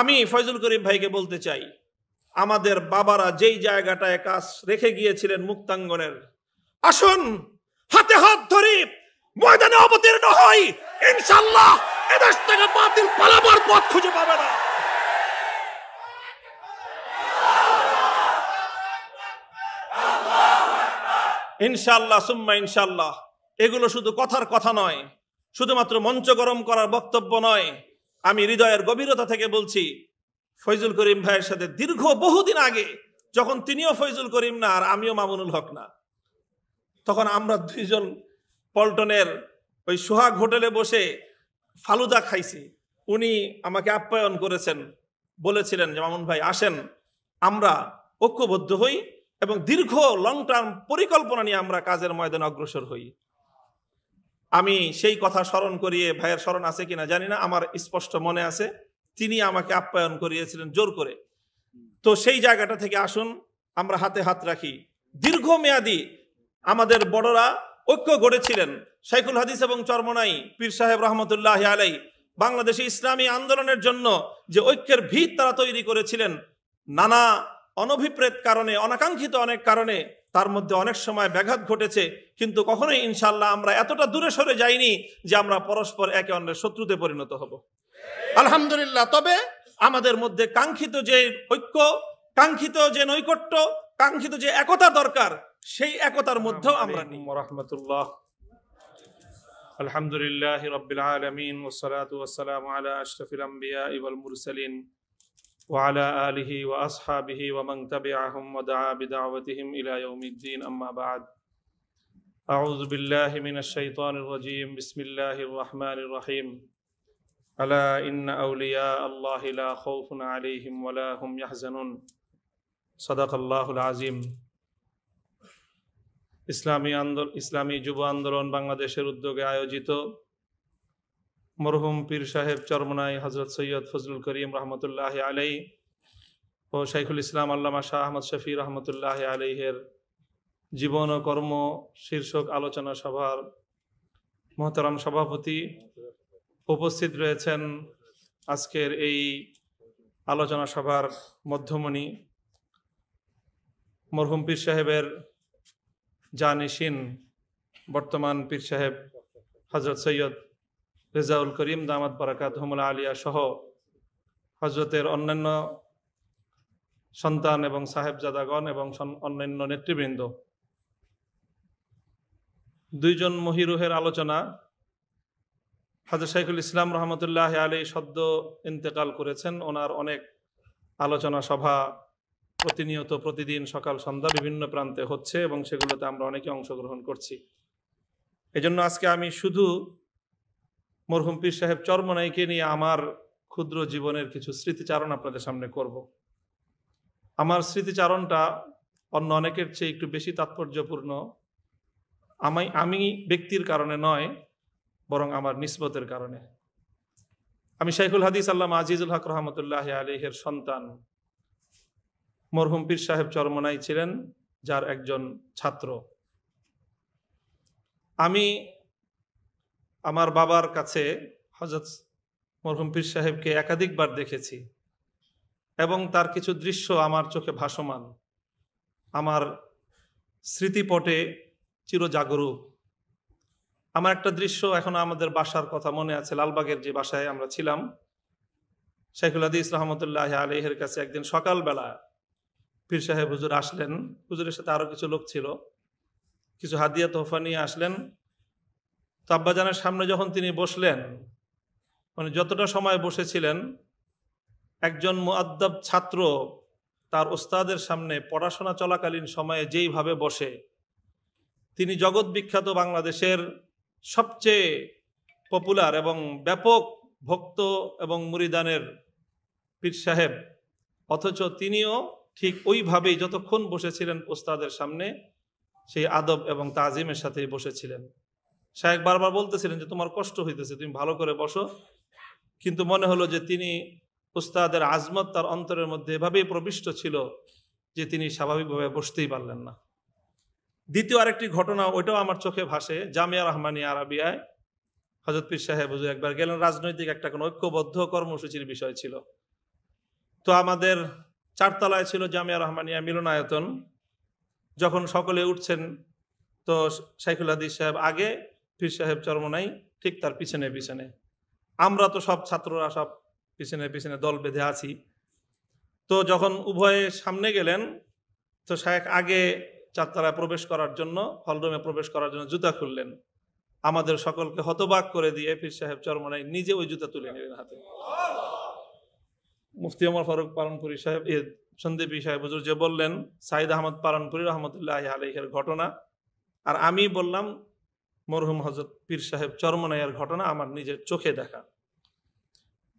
আমি ফয়জুল করিম ভাইকে বলতে চাই, আমাদের বাবারা যেই জায়গাটায় কাজ রেখে গিয়েছিলেন মুক্তাঙ্গনের, আসুন হাতে হাত ধরি ময়দানে অবতীর্ণ হই। ইনশাআল্লাহ এদেশ থেকে বাতিল পালাবার পথ খুঁজে পাবে না। ইনশাআল্লাহ সুম্মা ইনশাআল্লাহ। এগুলো শুধু কথার কথা নয়, শুধুমাত্র মঞ্চ গরম করার বক্তব্য নয়। আমি হৃদয়ের গভীরতা থেকে বলছি, ফয়জুল করিম ভাইয়ের সাথে দীর্ঘ বহুদিন আগে, যখন তিনিও ফয়জুল করিম না আর আমিও মামুনুল হক না, তখন আমরা দুইজন পল্টনের ওই সোহাগ হোটেলে বসে ফালুদা খাইছি। উনি আমাকে আপ্যায়ন করেছেন, বলেছিলেন যে মামুন ভাই আসেন, আমরা ঐক্যবদ্ধ হই এবং দীর্ঘ লং টার্ম পরিকল্পনা নিয়ে আমরা কাজের ময়দানে অগ্রসর হই। আমি সেই কথা স্মরণ করিয়ে, ভাইয়ের স্মরণ আছে কিনা জানি না, আমার স্পষ্ট মনে আছে তিনি আমাকে আপ্যায়ন করিয়েছিলেন জোর করে। তো সেই জায়গাটা থেকে আসুন আমরা হাতে হাত রাখি। দীর্ঘমেয়াদী আমাদের বড়রা ঐক্য গড়েছিলেন। শাইখুল হাদিস এবং চরমনাই পীর সাহেব রহমতুল্লাহ আলাই বাংলাদেশে ইসলামী আন্দোলনের জন্য যে ঐক্যের ভিত তারা তৈরি করেছিলেন, নানা অনভিপ্রেত কারণে, অনাকাঙ্ক্ষিত অনেক কারণে তার মধ্যে অনেক সময় ব্যাঘাত ঘটেছে, কিন্তু কখনোই ইনশাআল্লাহ আমরা এতটা দূরে সরে যাইনি যে আমরা পরস্পর একে অন্যের শত্রুতে পরিণত হব, আলহামদুলিল্লাহ। তবে আমাদের মধ্যে কাঙ্ক্ষিত যে ঐক্য, কাঙ্ক্ষিত যে নৈকট্য, কাঙ্ক্ষিত যে একতা দরকার, সেই একতার মধ্যেও আমরা নেই। রাহমাতুল্লাহ। আলহামদুলিল্লাহি রাব্বিল আলামিন ওয়াসসালাতু ওয়াসসালামু আলা আশরাফিল আমবিয়া ওয়াল মুরসালিন ওয়া আলা আলিহি ওয়া আসহাবিহি ওয়া মান তাবিআহুম ওয়া দাআ বিদাওয়াতিহিম ইলা ইয়াউমিদ্দিন, আম্মা বা'দ। আউযু বিল্লাহি মিনাশ শাইতানির রাজীম। বিসমিল্লাহির রাহমানির রহিম। আলা ইন্না আউলিয়া আল্লাহি লা খাউফুন আলাইহিম ওয়া লা হুম ইয়াহজানুন। সাদাকাল্লাহুল আযীম। ইসলামী যুব আন্দোলন বাংলাদেশের উদ্যোগে আয়োজিত মরহুম পীর সাহেব চরমনাই হযরত সৈয়দ ফজলুল করিম রহমতুল্লাহ আলাই ও শাইখুল ইসলাম আল্লামা শাহ আহমদ শফি রহমতুল্লাহ আলাইহের জীবন ও কর্ম শীর্ষক আলোচনা সভার মহতারাম সভাপতি, উপস্থিত রয়েছেন আজকের এই আলোচনা সভার মধ্যমণি মরহুম পীর সাহেবের জানিশিন বর্তমান পীর সাহেব হযরত সৈয়দ রেজাউল করিম দামাত বারাকাতুহুমুল আলিয়া সহ হযরতের অন্যান্য সন্তান এবং সাহেবজাদাগণ এবং অন্যান্য নেতৃবৃন্দ। দুইজন মহিরুহের আলোচনা। হযরত শাইখুল ইসলাম রহমতুল্লাহ আলাই সদ্য ইন্তেকাল করেছেন। ওনার অনেক আলোচনা সভা প্রতিনিয়ত প্রতিদিন সকাল সন্ধ্যা বিভিন্ন প্রান্তে হচ্ছে এবং সেগুলোতে আমরা অনেকে অংশগ্রহণ করছি। এজন্য আজকে আমি শুধু মরহুম পীর সাহেব চরমনাইকে নিয়ে আমার ক্ষুদ্র জীবনের কিছু স্মৃতিচারণ আপনাদের সামনে করব। আমার স্মৃতিচারণটা অন্য অনেকের চেয়ে একটু বেশি তাৎপর্যপূর্ণ। আমি ব্যক্তির কারণে নয়, বরং আমার নিসবতের কারণে। আমি শাইখুল হাদিস আল্লামা আজিজুল হক রহমতুল্লাহ আলাইহির সন্তান। মরহুম পীর সাহেব চরমনাই ছিলেন যার একজন ছাত্র। আমি আমার বাবার কাছে হযরত মরহুম পীর সাহেবকে একাধিকবার দেখেছি এবং তার কিছু দৃশ্য আমার চোখে ভাসমান, আমার স্মৃতিপটে চিরজাগরুক। আমার একটা দৃশ্য এখনো আমাদের বাসার কথা মনে আছে, লালবাগের যে বাসায় আমরা ছিলাম। শাইখুল হাদিস রহমতুল্লাহ আলাইহির কাছে একদিন সকালবেলা পীর সাহেব হুজুর আসলেন। হুজুরের সাথে আরো কিছু লোক ছিল, কিছু হাদিয়া তোহফা নিয়ে আসলেন। তো আব্বাজানের সামনে যখন তিনি বসলেন, মানে যতটা সময় বসেছিলেন, একজন মুআদ্দাব ছাত্র তার ওস্তাদের সামনে পড়াশোনা চলাকালীন সময়ে যেইভাবে বসে, তিনি জগৎ বিখ্যাত বাংলাদেশের সবচেয়ে পপুলার এবং ব্যাপক ভক্ত এবং মুরিদানের পীর সাহেব, অথচ তিনিও ঠিক ওইভাবেই যতক্ষণ বসেছিলেন ওস্তাদের সামনে সেই আদব এবং তাজিমের সাথেই বসেছিলেন। শায়েখ বারবার বলতেছিলেন যে তোমার কষ্ট হইতেছে, তুমি ভালো করে বসো, কিন্তু মনে হলো যে তিনি ওস্তাদের আজমত তার অন্তরের মধ্যে এভাবেই প্রবিষ্ট ছিল যে তিনি স্বাভাবিকভাবে বসতেই পারলেন না। দ্বিতীয় আরেকটি ঘটনা, ওইটাও আমার চোখে ভাসে। জামিয়া রহমানিয়া আরাবিয়ায় হযরত পীর সাহেব হুজুর একবার গেলেন, রাজনৈতিক একটা কোনো ঐক্যবদ্ধ কর্মসূচির বিষয় ছিল। তো আমাদের 4 তলায় ছিল জামিয়া রহমানিয়া মিলনায়তন। যখন সকলে উঠছেন তো শাইখুল হাদিস সাহেব আগে, পীর সাহেব চরমনাই ঠিক তার পিছনে পিছনে। আমরা তো সব ছাত্ররা সব পিছনে পিছনে দল বেঁধে আছি। তো যখন উভয়ে সামনে গেলেন তো শায়েখ আগে 4 তলায় প্রবেশ করার জন্য, হলরুমে প্রবেশ করার জন্য জুতা খুললেন। আমাদের সকলকে হতবাক করে দিয়ে পীর সাহেব চরমনাই নিজে ওই জুতা তুলে নিলেন হাতে। মুফতি ওমর ফারুক পালনপুরি সাহেব, সন্দীপী সাহেব হুজুর যে বললেন সাইদ আহমদ পালনপুরি রহমতুল্লাহ আলাইহির ঘটনা, আর আমি বললাম মরহুম হযরত পীর সাহেব চরমনাইয়ের ঘটনা আমার নিজের চোখে দেখা।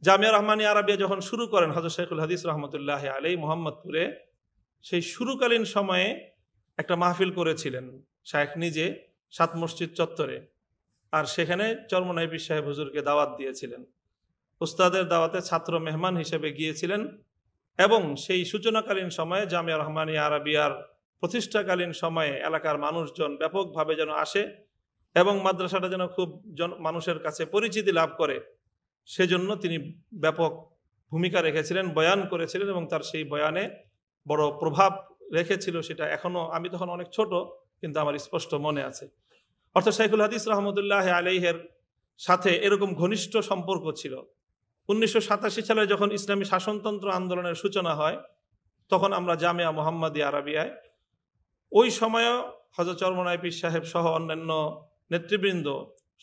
জামিয়া রহমানিয়া আরাবিয়া যখন শুরু করেন হযরত শাইখুল হাদিস রহমতুল্লাহ আলাইহি মোহাম্মদপুরে, সেই শুরুকালীন সময়ে একটা মাহফিল করেছিলেন শায়েখ নিজে 7 মসজিদ চত্বরে, আর সেখানে চরমনাই পীর সাহেব হুজুরকে দাওয়াত দিয়েছিলেন। উস্তাদের দাওয়াতে ছাত্র মেহমান হিসেবে গিয়েছিলেন এবং সেই সূচনাকালীন সময়ে জামিয়া রহমানিয়া আরাবিয়ার প্রতিষ্ঠাকালীন সময়ে এলাকার মানুষজন ব্যাপকভাবে যেন আসে এবং মাদ্রাসাটা যেন খুব মানুষের কাছে পরিচিতি লাভ করে, সেজন্য তিনি ব্যাপক ভূমিকা রেখেছিলেন, বয়ান করেছিলেন এবং তার সেই বয়ানে বড় প্রভাব রেখেছিল। সেটা এখনো, আমি তখন অনেক ছোট কিন্তু আমার স্পষ্ট মনে আছে। অর্থাৎ শাইখুল হাদিস রহমতুল্লাহ আলাইহির সাথে এরকম ঘনিষ্ঠ সম্পর্ক ছিল। 1987 সালে যখন ইসলামী শাসনতন্ত্র আন্দোলনের সূচনা হয় তখন আমরা জামিয়া মুহাম্মাদিয়া আরাবিয়ায়, ওই সময়ও হযরত চরমনাই পীর সাহেব সহ অন্যান্য নেতৃবৃন্দ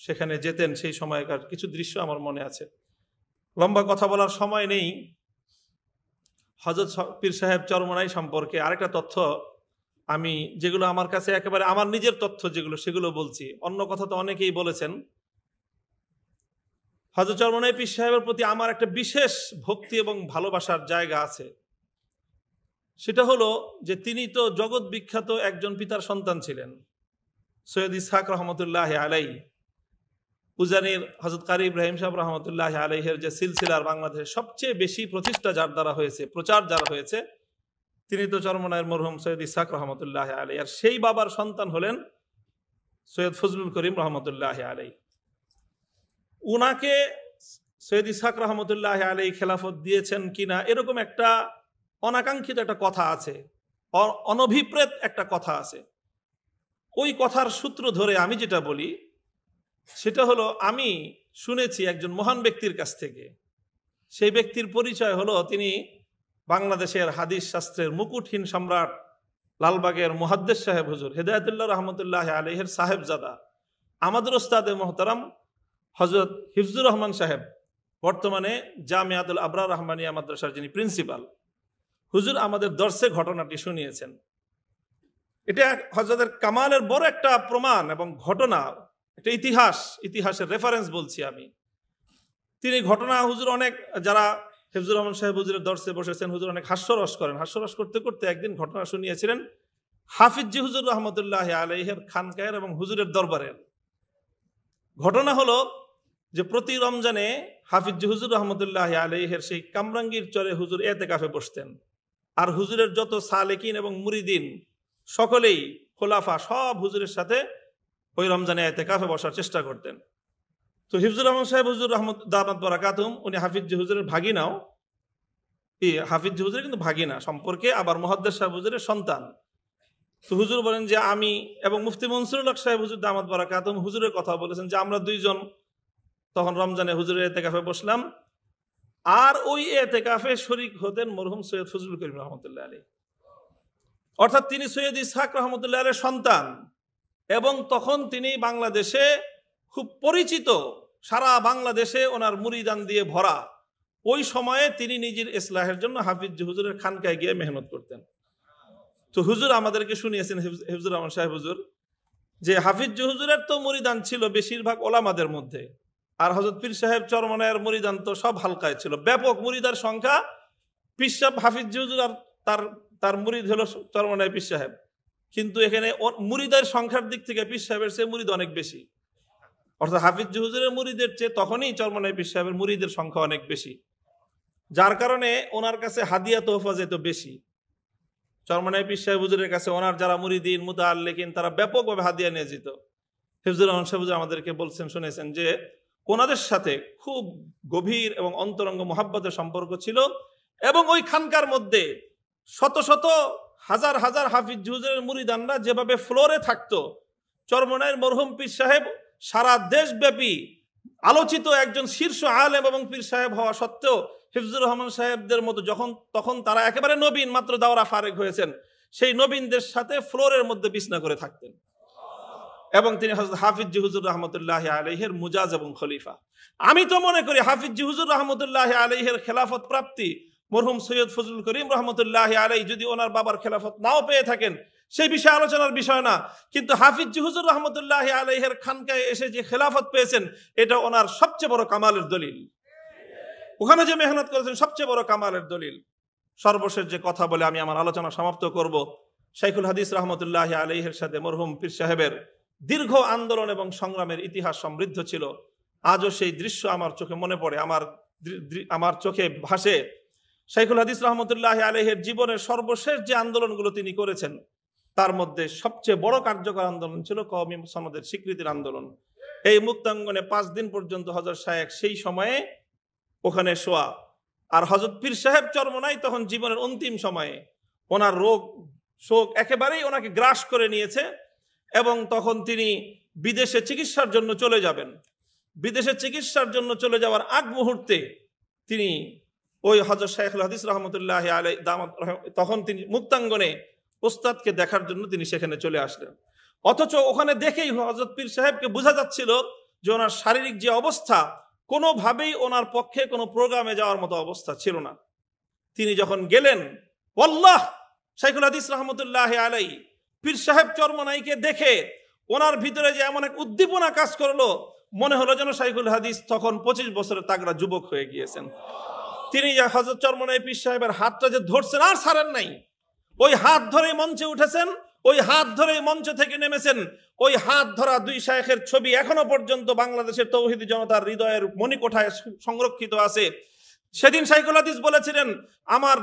সেখানে যেতেন। সেই সময়কার কিছু দৃশ্য আমার মনে আছে। লম্বা কথা বলার সময় নেই। হযরত পীর সাহেব চরমনাই সম্পর্কে আরেকটা তথ্য আমি, যেগুলো আমার কাছে একেবারে আমার নিজের তথ্য যেগুলো, সেগুলো বলছি। অন্য কথা তো অনেকেই বলেছেন। হযরত চরমনাই পীর সাহেবের প্রতি আমার একটা বিশেষ ভক্তি এবং ভালোবাসার জায়গা আছে। সেটা হলো যে তিনি তো জগৎ বিখ্যাত একজন পিতার সন্তান ছিলেন, সৈয়দ ইসহাক রহমতুল্লাহ আলাইহি। উজানির হযরত কারি ইব্রাহিম সাহেব রহমতুল্লাহ আলাইহির যে সিলসিলার বাংলাদেশের সবচেয়ে বেশি প্রতিষ্ঠা যার দ্বারা হয়েছে, প্রচার যার হয়েছে, তিনি তো চরমনাইয়ের মরহুম সৈয়দ ইসহাক রহমতুল্লাহ আলাইহি। আর সেই বাবার সন্তান হলেন সৈয়দ ফজলুল করিম রহমতুল্লাহ আলাইহি। উনাকে সৈয়দ ইসহাক রহমতুল্লাহ আলাইহি খেলাফত দিয়েছেন কিনা এরকম একটা অনাকাঙ্ক্ষিত একটা কথা আছে, অনভিপ্রেত একটা কথা আছে। ওই কথার সূত্র ধরে আমি যেটা বলি সেটা হলো, আমি শুনেছি একজন মহান ব্যক্তির কাছ থেকে। সেই ব্যক্তির পরিচয় হলো তিনি বাংলাদেশের হাদিস শাস্ত্রের মুকুটহীন সম্রাট লালবাগের মুহাদ্দিস সাহেব হুজুর হেদায়েতুল্লাহ রহমতুল্লাহ আলাইহির সাহেবজাদা, আমাদের ওস্তাদে মোহতারাম হযরত হিফজুর রহমান সাহেব, বর্তমানে জামিয়াতুল আবরার রহমানিয়া মাদ্রাসার যিনি প্রিন্সিপাল, হুজুর আমাদের দর্শে ঘটনাটি শুনিয়েছেন। এটা হযরতের কামালের বড় একটা প্রমাণ এবং ঘটনা, একটা ইতিহাসের রেফারেন্স বলছি আমি। তিনি ঘটনা, হুজুর অনেক, যারা হিফজুর রহমান সাহেব হুজুরের দর্শে বসেছেন, হুজুর অনেক হাস্যরস করেন। হাস্যরস করতে করতে একদিন ঘটনা শুনিয়েছিলেন হাফিজ জি হুজুর রহমতুল্লাহ আলাইহির খানকায়ের এবং হুজুরের দরবারের। ঘটনা হলো যে প্রতি রমজানে হাফিজ জি হুজুর রহমতুল্লাহ আলাইহির সেই কামরাঙ্গীর চরে হুজুর এতেকাফে বসতেন। আর হুজুরের যত সালেকিন এবং মুরিদিন সকলেই, খোলাফা সব হুজুরের সাথে ওই রমজানে এতেকাফে বসার চেষ্টা করতেন। তো হিফজুর রহমান সাহেব হুজুর রহমত দামাত বারাকাতুহুম, উনি হাফিজ জি হুজুরের ভাগিনাও, হাফিজ জি হুজুরের কিন্তু ভাগিনা সম্পর্কে, আবার মুহাদ্দিস সাহেব হুজুরের সন্তান। তো হুজুর বলেন যে আমি এবং মুফতি মনসুরুল হক সাহেব হুজুর দামাত বারাকাতুহুম হুজুরের কথা বলেছেন যে আমরা দুইজন তখন রমজানে হুজুরের এতেকাফে বসলাম, আর ওই এতেকাফে শরীক হতেন মরহুম সৈয়দ ফজলুল করিম রহমতুল্লাহ আলাইহি। অর্থাৎ তিনি সৈয়দ ইসহাক রহমতুল্লাহ আলাইহির সন্তান এবং তখন তিনি বাংলাদেশে খুব পরিচিত, সারা বাংলাদেশে ওনার মুরিদান দিয়ে ভরা। ওই সময়ে তিনি নিজের ইসলাহের জন্য হাফিজ হুজুরের খানকায় গিয়ে মেহনত করতেন। তো হুজুর আমাদেরকে শুনিয়েছেন, হিফজুর রহমান সাহেব হুজুর, যে হাফিজ হুজুরের তো মুরিদান ছিল বেশিরভাগ ওলামাদের মধ্যে, আর হযরত পীর সাহেব চরমনাইয়ের মুরিদান তো সব হালকায় ছিল, ব্যাপক মুরিদার সংখ্যা। পীর সাহেব হাফিজ হুজুর আর তার মুরিদ হলো চরমনাই পীর সাহেব, কিন্তু এখানে মুরিদের সংখ্যার দিক থেকে পীর সাহেবের চেয়ে মুরিদ অনেক বেশি। অর্থাৎ হাফিজ হুজুরের মুরিদের চেয়ে তখনই চরমনাই পীর সাহেবের মুরিদের সংখ্যা অনেক বেশি, যার কারণে ওনার কাছে হাদিয়া তোহফা যেত বেশি। চরমনাই পীর সাহেব হুজুরের কাছে ওনার যারা মুরিদিন মুতাআল্লিকিন তারা ব্যাপকভাবে হাদিয়া নিয়ে যেত। হিফজুর রহমান সাহেব হুজুর আমাদেরকে বলছেন, শুনেছেন যে ওনাদের সাথে খুব গভীর এবং অন্তরঙ্গ মুহাব্বতের সম্পর্ক ছিল এবং ওই খানকার মধ্যে শত শত হাজার হাজার হাফিজ হুজুরের মুরিদানরা যেভাবে ফ্লোরে থাকতো, চরমনাইয়ের মরহুম পীর সাহেব সারা দেশব্যাপী আলোচিত একজন শীর্ষ আলেম এবং পীর সাহেব হওয়া সত্ত্বেও হিফজুর রহমান সাহেবদের মতো তখন তারা একেবারে নবীন, মাত্র দাওরা ফারেক হয়েছেন, সেই নবীনদের সাথে ফ্লোরের মধ্যে বিছনা করে থাকতেন। এবং তিনি হযরত হাফিজ হুজুর রহমতুল্লাহ আলাইহির মুজাজ এবং খলিফা। আমি তো মনে করি হাফিজ হুজুর রহমতুল্লাহ আলাইহির খেলাফত প্রাপ্তি মরহুম সৈয়দ ফজলুল করিম রহমতুল্লাহ আলাইহি যদি ওনার বাবার খেলাফত নাও পেয়ে থাকেন সেই বিষয়ে আলোচনার বিষয় না, কিন্তু হাফিজ হুজুর রহমতুল্লাহ আলাইহির খানকায় এসে যে খেলাফত পেয়েছেন এটা ওনার সবচেয়ে বড় কামালের দলিল। ওখানে যে মেহনত করেছেন সবচেয়ে বড় কামালের দলিল। সর্বশেষ যে কথা বলে আমি আমার আলোচনা সমাপ্ত করব, শাইখুল হাদিস রহমতুল্লাহ আলাইহির সাথে মরহুম পীর সাহেবের দীর্ঘ আন্দোলন এবং সংগ্রামের ইতিহাস সমৃদ্ধ ছিল। আজও সেই দৃশ্য আমার চোখে মনে পড়ে, আমার চোখে ভাসে। শাইখুল হাদিস রহমতুল্লাহ আলাইহির জীবনের সর্বশেষ যে আন্দোলনগুলো তিনি করেছেন তার মধ্যে সবচেয়ে বড় কার্যকর আন্দোলন ছিল কওমি সনদের স্বীকৃতির আন্দোলন। এই মুক্তাঙ্গনে 5 দিন পর্যন্ত হযরত শায়েখ সেই সময়ে ওখানে শোয়া। আর হযরত পীর সাহেব চরমনাই তখন জীবনের অন্তিম সময়ে, ওনার রোগ শোক একেবারেই ওনাকে গ্রাস করে নিয়েছে এবং তখন তিনি বিদেশে চিকিৎসার জন্য চলে যাবেন। বিদেশে চিকিৎসার জন্য চলে যাওয়ার আগ মুহূর্তে তিনি ওই হযরত শাইখুল হাদিস রহমতুল্লাহ আলাইহি তখন তিনি মুক্তাঙ্গনে ওস্তাদকে দেখার জন্য তিনি সেখানে চলে আসলেন। অথচ ওখানে দেখেই হযরত পীর সাহেবকে বোঝা যাচ্ছিল যে ওনার শারীরিক যে অবস্থা কোনোভাবেই ওনার পক্ষে কোনো প্রোগ্রামে যাওয়ার মতো অবস্থা ছিল না। তিনি যখন গেলেন, ওয়াল্লাহ শাইখুল হাদিস রহমতুল্লাহ আলাইহি পীর সাহেব চরমনাইকে দেখে ওনার ভিতরে যে এমন এক উদ্দীপনা কাজ করলো, মনে হলো যেন শাইখুল হাদিস তখন 25 বছরের তাগড়া যুবক হয়ে গিয়েছেন। তিনি যে হযরত চরমনাই পীর সাহেবের হাতটা যে ধরছেন আর ছাড়েন নাই, ওই হাত ধরেই মঞ্চে উঠেছেন, ওই হাত ধরেই মঞ্চ থেকে নেমেছেন। ওই হাত ধরা 2 শায়েখের ছবি এখনো পর্যন্ত বাংলাদেশের তৌহিদি জনতার হৃদয়ের মণিকোঠায় সংরক্ষিত আছে। সেদিন শাইখুল হাদিস বলেছিলেন, আমার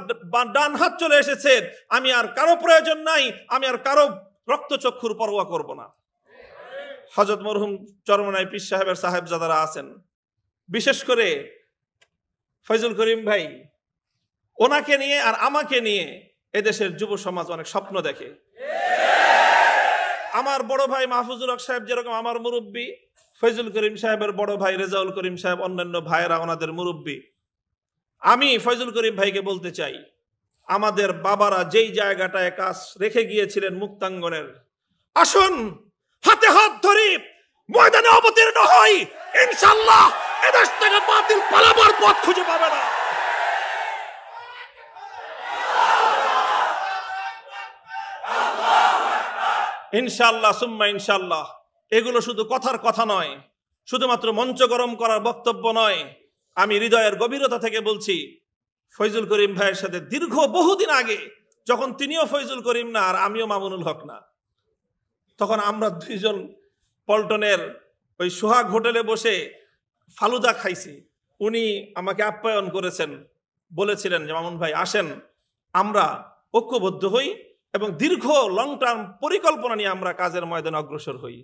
ডান হাত চলে এসেছে, আমি আর কারো প্রয়োজন নাই, আমি আর কারো রক্তচক্ষুর পরোয়া করব না। হযরত মরহুম চরমনাই পীর সাহেবের সাহেবজাদারা আছেন, বিশেষ করে ফয়জুল করিম ভাই, ওনাকে নিয়ে আর আমাকে নিয়ে এদেশের যুব সমাজ অনেক স্বপ্ন দেখে। আমার বড় ভাই মাহফুজুল হক সাহেব যেরকম আমার মুরব্বী, ফয়জুল করিম সাহেবের বড় ভাই রেজাউল করিম সাহেব অন্যান্য ভাইয়েরা ওনাদের মুরব্বী। আমি ফয়জুল করিম ভাইকে বলতে চাই, আমাদের বাবারা যেই জায়গাটায় কাজ রেখে গিয়েছিলেন মুক্তাঙ্গনের, আসুন হাতে হাত ধরি ময়দানে অবতীর্ণ হই, ইনশাআল্লাহ এদেশ থেকে বাতিল পালাবার পথ খুঁজে পাবে না। ইনশাআল্লাহ সুম্মা ইনশাআল্লাহ। এগুলো শুধু কথার কথা নয়, শুধুমাত্র মঞ্চ গরম করার বক্তব্য নয়। আমি হৃদয়ের গভীরতা থেকে বলছি, ফয়জুল করিম ভাইয়ের সাথে দীর্ঘ বহুদিন আগে, যখন তিনিও ফয়জুল করিম না আর আমিও মামুনুল হক না, তখন আমরা 2 জন পল্টনের ওই সোহাগ হোটেলে বসে ফালুদা খাইছি। উনি আমাকে আপ্যায়ন করেছেন, বলেছিলেন যে মামুন ভাই আসেন আমরা ঐক্যবদ্ধ হই এবং দীর্ঘ লং টার্ম পরিকল্পনা নিয়ে আমরা কাজের ময়দানে অগ্রসর হই।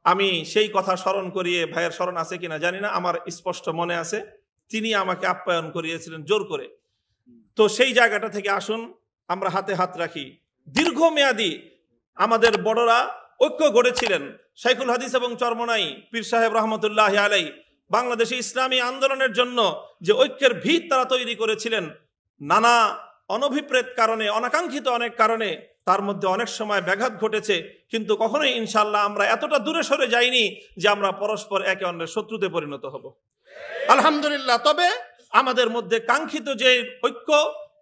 আমি সেই কথা স্মরণ করিয়ে, ভাইয়ের স্মরণ আছে কিনা জানি না, আমার স্পষ্ট মনে আছে তিনি আমাকে আপ্যায়ন করিয়েছিলেন জোর করে। তো সেই জায়গাটা থেকে আসুন আমরা হাতে হাত রাখি। দীর্ঘমেয়াদী আমাদের বড়রা ঐক্য গড়েছিলেন। শাইখুল হাদিস এবং চরমনাই পীর সাহেব রহমতুল্লাহ আলাইহি বাংলাদেশে ইসলামী আন্দোলনের জন্য যে ঐক্যের ভিত তারা তৈরি করেছিলেন, নানা অনভিপ্রেত কারণে, অনাকাঙ্ক্ষিত অনেক কারণে তার মধ্যে অনেক সময় ব্যাঘাত ঘটেছে, কিন্তু কখনোই ইনশাআল্লাহ আমরা এতটা দূরে সরে যাইনি যে আমরা পরস্পর একে অন্যের শত্রুতে পরিণত হব, আলহামদুলিল্লাহ। তবে আমাদের মধ্যে কাঙ্ক্ষিত যে ঐক্য,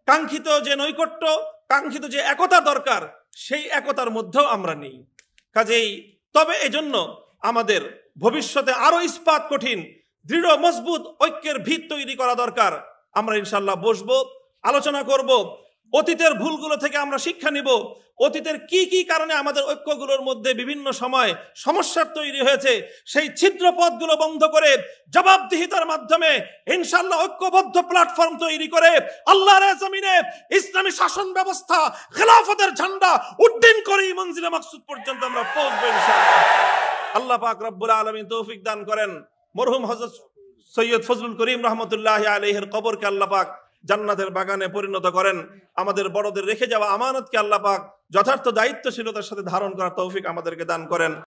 কাঙ্ক্ষিত যে নৈকট্য, কাঙ্ক্ষিত যে একতা দরকার, সেই একতার মধ্যেও আমরা নেই। কাজেই তবে এজন্য আমাদের ভবিষ্যতে আরো ইস্পাত কঠিন দৃঢ় মজবুত ঐক্যের ভিত তৈরি করা দরকার। আমরা ইনশাআল্লাহ বসবো, আলোচনা করব, অতীতের ভুলগুলো থেকে আমরা শিক্ষা নিব, অতীতের কি কি কারণে আমাদের ঐক্যগুলোর মধ্যে বিভিন্ন সময় সমস্যার তৈরি হয়েছে, সেই ছিদ্র পথগুলো বন্ধ করে জবাবদিহিতার মাধ্যমে ইনশাআল্লাহ ঐক্যবদ্ধ প্ল্যাটফর্ম তৈরি করে আল্লাহর জমিনে ইসলামী শাসন ব্যবস্থা, খেলাফতের ঝান্ডা উড্ডীন করে মঞ্জিলে মাকসুদ পর্যন্ত আমরা পৌঁছবো ইনশাআল্লাহ। আল্লাহ পাক রব্বুল আলামিন তৌফিক দান করেন। মরহুম হযরত সৈয়দ ফজলুল করিম রহমতুল্লাহ আলাইহির কবরকে আল্লাহ পাক জান্নাতের বাগানে পরিণত করেন। আমাদের বড়দের রেখে যাওয়া আমানতকে আল্লাহ পাক যথার্থ দায়িত্বশীলতার সাথে ধারণ করার তৌফিক আমাদেরকে দান করেন।